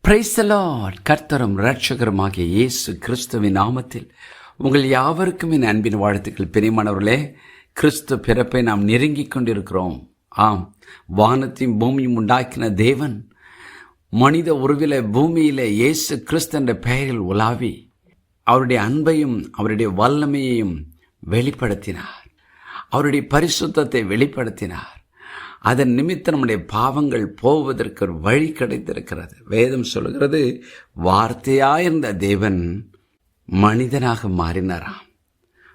Praise the Lord. கர்த்தரும் இரட்சகருமாகிய இயேசு கிறிஸ்துவின் நாமத்தில் உங்கள் யாவருக்கும் என் அன்பின் வாழ்த்துக்கள். பிரியமானவர்களே, கிறிஸ்து பிறப்பை நாம் நெருங்கிக் கொண்டிருக்கிறோம். ஆம், வானத்தையும் பூமியும் உண்டாக்கின தேவன் மனித உருவில பூமியிலே இயேசு கிறிஸ்து என்ற பெயரில் உலாவி அவருடைய அன்பையும் அவருடைய வல்லமையையும் வெளிப்படுத்தினார். அவருடைய பரிசுத்தத்தை வெளிப்படுத்தினார். அதன் நிமித்தம் நம்முடைய பாவங்கள் போவதற்கு ஒரு வழி கிடைத்திருக்கிறது. வேதம் சொல்கிறது, வார்த்தையாயிருந்த தேவன் மனிதனாக மாறினாராம்.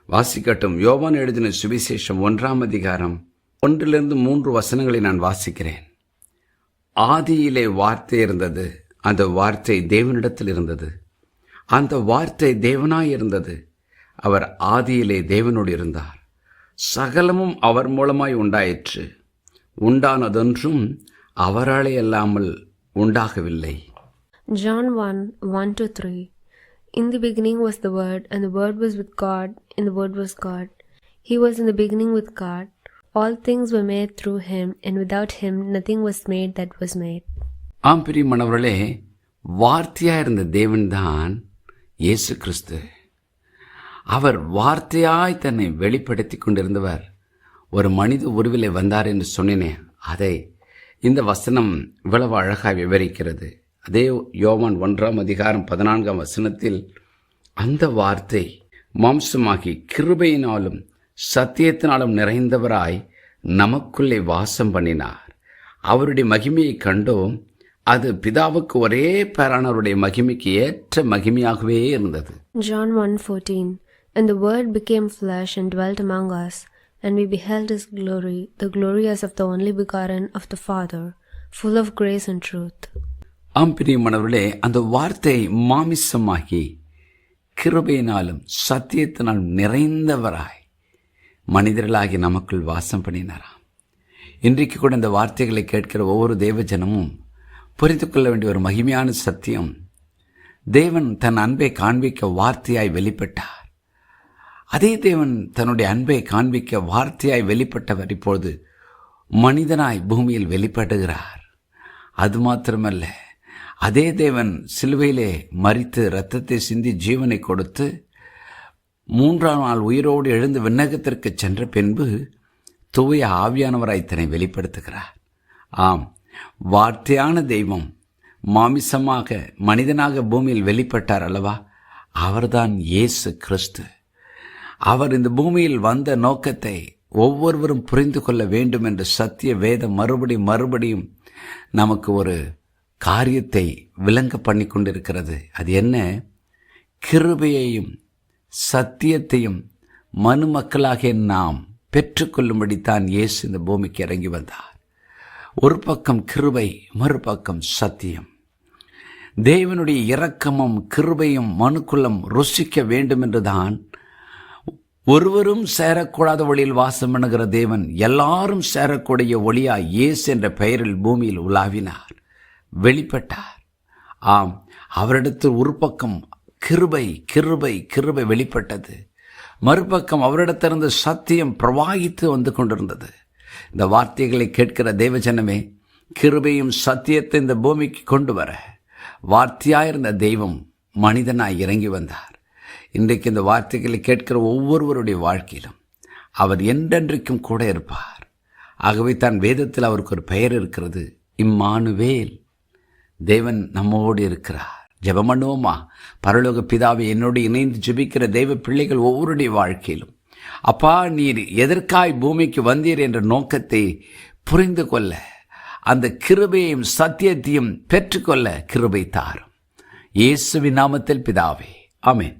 வாசிக்கட்டும். யோவான் எழுதின சுவிசேஷம் 1ஆம் அதிகாரம் 1-3 வசனங்களை நான் வாசிக்கிறேன். ஆதியிலே வார்த்தை இருந்தது, அந்த வார்த்தை தேவனிடத்தில் இருந்தது, அந்த வார்த்தை தேவனாயிருந்தது, அவர் ஆதியிலே தேவனோடு இருந்தார். சகலமும் அவர் மூலமாய் உண்டாயிற்று, உண்டானதொன்றும் அவராலே அல்லாமல் உண்டாகவில்லை. John 1:1-3. In the beginning was the Word, and the Word was with God, and the Word was God. He was in the beginning with God. All things were made through him, and without him nothing was made that was made. ஆம் பிரியமானவர்களே, வார்த்தையாயிருந்த தேவன்தான் இயேசு கிறிஸ்து. அவர் வார்த்தையாய் தன்னை வெளிப்படுத்தி கொண்டிருந்தவர் ஒரு மனித உருவிலே வந்தார் என்று சொன்னேன். அதை இந்த வசனம் இவ்வளவு அழகாக விவரிக்கிறது. அதே யோவான் 1ஆம் அதிகாரம் 14ஆம் வசனத்தில், அந்த வார்த்தை மாம்சமாகி கிருபையினாலும் சத்தியத்தினாலும் நிறைந்தவராய் நமக்குள்ளே வாசம் பண்ணினார். அவருடைய மகிமையை கண்டோம். அது பிதாவுக்கு ஒரே பேரானவருடைய மகிமைக்கு ஏற்ற மகிமையாகவே இருந்தது. John 1:14. And the Word became flesh and dwelt among us, and we beheld his glory, the glory as of the only begotten of the Father, full of grace and truth. ஆம் பிரியமானவர்களே, அந்த வார்த்தை மாமிசமாகி கிருபையினாலும் சத்தியத்தினாலும் நிறைந்தவராய் மனிதர்களாகி நமக்குள் வாசம் பண்ணினாராம். இன்றைக்கு கூட இந்த வார்த்தைகளை கேட்கிற ஒவ்வொரு தேவஜனமும் புரிந்து கொள்ள வேண்டிய ஒரு மகிமையான சத்தியம், தேவன் தன் அன்பை காண்பிக்க வார்த்தையாய் வெளிப்பட்டார். அதே தேவன் தன்னுடைய அன்பை காண்பிக்க வார்த்தையாய் வெளிப்பட்டவர் இப்பொழுது மனிதனாய் பூமியில் வெளிப்படுகிறார். அது மாத்திரமல்ல, அதே தேவன் சிலுவையிலே மரித்து இரத்தத்தை சிந்தி ஜீவனை கொடுத்து 3ஆம் நாள் உயிரோடு எழுந்து விண்ணகத்திற்கு சென்ற பின்பு தூய ஆவியானவராய் தன்னை வெளிப்படுத்துகிறார். ஆம், வார்த்தையான தெய்வம் மாமிசமாக மனிதனாக பூமியில் வெளிப்பட்டார் அல்லவா? அவர்தான் இயேசு கிறிஸ்து. அவர் இந்த பூமியில் வந்த நோக்கத்தை ஒவ்வொருவரும் புரிந்து கொள்ள வேண்டும் என்று சத்திய வேதம் மறுபடியும் நமக்கு ஒரு காரியத்தை விளங்க பண்ணி கொண்டிருக்கிறது. அது என்ன? கிருபையையும் சத்தியத்தையும் மனுமக்களாகிய நாம் பெற்றுக்கொள்ளும்படித்தான் இயேசு இந்த பூமிக்கு இறங்கி வந்தார். ஒரு பக்கம் கிருபை, மறுபக்கம் சத்தியம். தேவனுடைய இரக்கமும் கிருபையும் மனுக்குள்ளம் ருசிக்க வேண்டும் என்றுதான் ஒருவரும் சேரக்கூடாத ஒளியில் வாசம் பண்ணுகிற தேவன் எல்லாரும் சேரக்கூடிய ஒளியாய் இயேசு என்ற பெயரில் பூமியில் உலாவினார், வெளிப்பட்டார். ஆம், அவரிடத்தில் ஒரு பக்கம் கிருபை கிருபை கிருபை வெளிப்பட்டது, மறுபக்கம் அவரிடத்திலிருந்து சத்தியம் பிரவாகித்து வந்து கொண்டிருந்தது. இந்த வார்த்தைகளை கேட்கிற தேவஜனமே, கிருபையும் சத்தியத்தை இந்த பூமிக்கு கொண்டு வர வார்த்தையாயிருந்த தெய்வம் மனிதனாய் இறங்கி வந்தார். இன்றைக்கு இந்த வார்த்தைகளை கேட்கிற ஒவ்வொருவருடைய வாழ்க்கையிலும் அவர் என்றென்றைக்கும் கூட இருப்பார். ஆகவே தான் வேதத்தில் அவருக்கு ஒரு பெயர் இருக்கிறது, இம்மானுவேல். தேவன் நம்மோடு இருக்கிறார். ஜெபம் பண்ணுவோமா? பரலோக பிதாவை, என்னோடு இணைந்து ஜெபிக்கிற தெய்வ பிள்ளைகள் ஒவ்வொருடைய வாழ்க்கையிலும் அப்பா, நீர் எதற்காய் பூமிக்கு வந்தீர் என்ற நோக்கத்தை புரிந்து கொள்ள, அந்த கிருபையையும் சத்தியத்தையும் பெற்றுக்கொள்ள கிருபை தாரும். இயேசுவின் நாமத்தில் பிதாவே, ஆமென்.